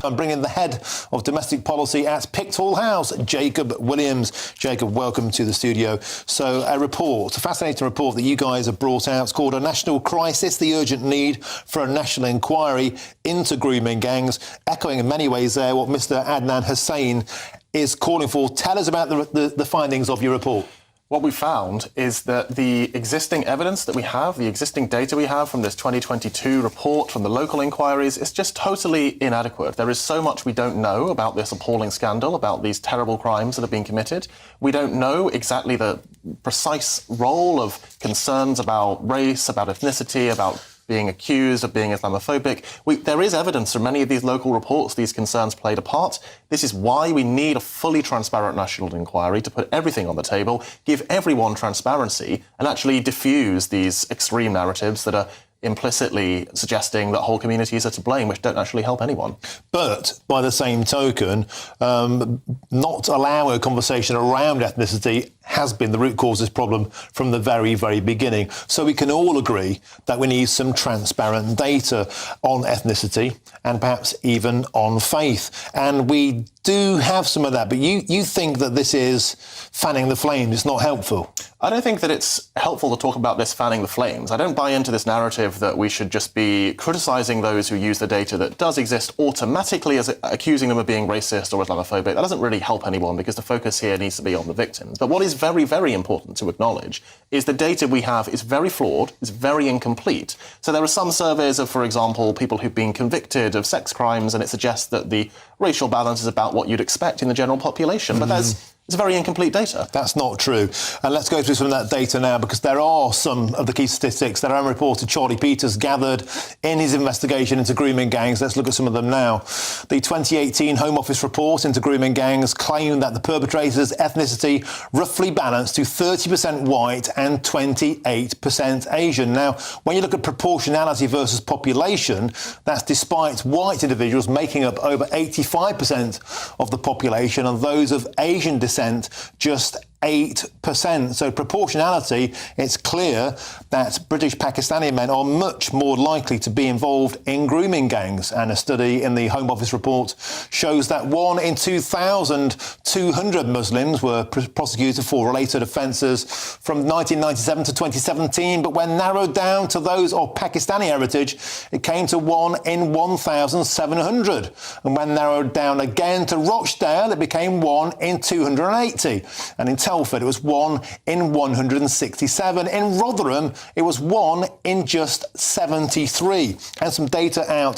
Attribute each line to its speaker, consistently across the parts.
Speaker 1: I'm bringing the head of domestic policy at Pickthall House, Jacob Williams. Jacob, welcome to the studio. So a fascinating report that you guys have brought out. It's called A National Crisis, the Urgent Need for a National Enquiry into Grooming Gangs, echoing in many ways there what Mr Adnan Hussain is calling for. Tell us about the findings of your report.
Speaker 2: What we found is that the existing evidence that we have, the existing data we have from this 2022 report from the local inquiries, is just totally inadequate. There is so much we don't know about this appalling scandal, about these terrible crimes that have been committed. We don't know exactly the precise role of concerns about race, about ethnicity, about being accused of being Islamophobic. There is evidence from many of these local reports these concerns played a part. This is why we need a fully transparent national inquiry to put everything on the table, give everyone transparency, and actually diffuse these extreme narratives that are implicitly suggesting that whole communities are to blame, which don't actually help anyone.
Speaker 1: But by the same token, not allowing a conversation around ethnicity has been the root cause of this problem from the very, very beginning. So we can all agree that we need some transparent data on ethnicity and perhaps even on faith. And we do have some of that, but you think that this is fanning the flames, it's not helpful?
Speaker 2: I don't think that it's helpful to talk about this fanning the flames. I don't buy into this narrative that we should just be criticising those who use the data that does exist automatically as accusing them of being racist or Islamophobic. That doesn't really help anyone because the focus here needs to be on the victims. But what is very, very important to acknowledge is the data we have is very flawed, it's very incomplete. So there are some surveys of, for example, people who've been convicted of sex crimes, and it suggests that the racial balance is about what you'd expect in the general population. But it's very incomplete data.
Speaker 1: That's not true. And let's go through some of that data now, because there are some of the key statistics that our own reporter Charlie Peters gathered in his investigation into grooming gangs. Let's look at some of them now. The 2018 Home Office report into grooming gangs claimed that the perpetrators' ethnicity roughly balanced to 30% white and 28% Asian. Now, when you look at proportionality versus population, that's despite white individuals making up over 85% of the population and those of Asian descent just 8%. So proportionality, it's clear that British Pakistani men are much more likely to be involved in grooming gangs. And a study in the Home Office report shows that 1 in 2,200 Muslims were prosecuted for related offences from 1997 to 2017. But when narrowed down to those of Pakistani heritage, it came to 1 in 1,700. And when narrowed down again to Rochdale, it became 1 in 280. And in Telford, it was 1 in 167. In Rotherham, it was 1 in just 73. And some data out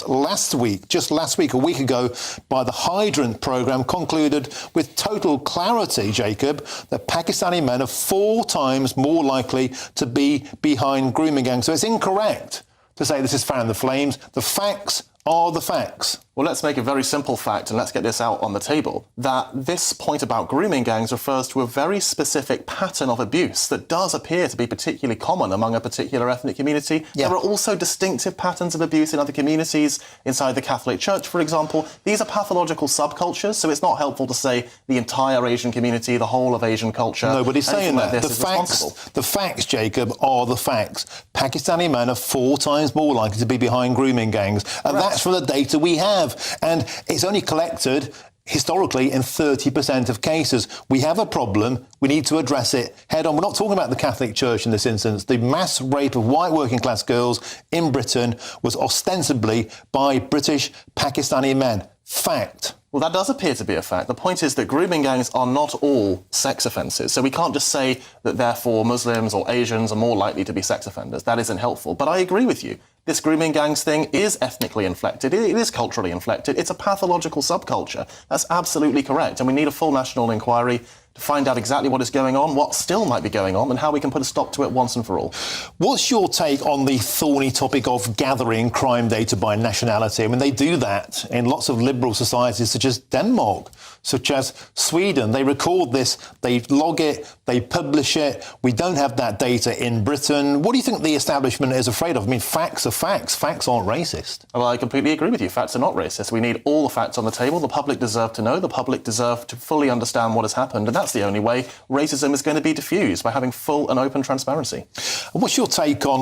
Speaker 1: just last week, a week ago, by the Hydrant programme concluded with total clarity, Jacob, that Pakistani men are 4 times more likely to be behind grooming gangs. So it's incorrect to say this is fanning the flames. The facts are the facts.
Speaker 2: Well, let's make a very simple fact, and let's get this out on the table, that this point about grooming gangs refers to a very specific pattern of abuse that does appear to be particularly common among a particular ethnic community. Yeah. There are also distinctive patterns of abuse in other communities, inside the Catholic Church, for example. These are pathological subcultures, so it's not helpful to say the entire Asian community, the whole of Asian culture.
Speaker 1: Nobody's saying that. The facts, Jacob, are the facts. Pakistani men are 4 times more likely to be behind grooming gangs, and that's from the data we have. And it's only collected historically in 30% of cases. We have a problem. We need to address it head on. We're not talking about the Catholic Church in this instance. The mass rape of white working class girls in Britain was ostensibly by British Pakistani men. Fact.
Speaker 2: Well, that does appear to be a fact. The point is that grooming gangs are not all sex offences. So we can't just say that therefore Muslims or Asians are more likely to be sex offenders. That isn't helpful. But I agree with you. This grooming gangs thing is ethnically inflected. It is culturally inflected. It's a pathological subculture. That's absolutely correct. And we need a full national inquiry to find out exactly what is going on, what still might be going on, and how we can put a stop to it once and for all.
Speaker 1: What's your take on the thorny topic of gathering crime data by nationality? I mean, they do that in lots of liberal societies such as Denmark, such as Sweden. They record this, they log it, they publish it. We don't have that data in Britain. What do you think the establishment is afraid of? I mean, facts are facts. Facts aren't racist.
Speaker 2: Well, I completely agree with you. Facts are not racist. We need all the facts on the table. The public deserve to know. The public deserve to fully understand what has happened. And that's that's the only way racism is going to be diffused, by having full and open transparency.
Speaker 1: What's your take on,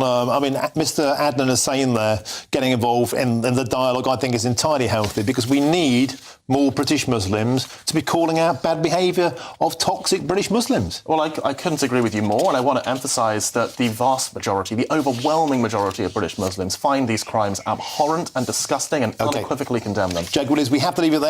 Speaker 1: Mr. Adnan is saying there, getting involved in the dialogue, I think is entirely healthy, because we need more British Muslims to be calling out bad behaviour of toxic British Muslims.
Speaker 2: Well, I couldn't agree with you more, and I want to emphasise that the vast majority, the overwhelming majority of British Muslims find these crimes abhorrent and disgusting and unequivocally condemn them.
Speaker 1: Jake Williams, we have to leave it there.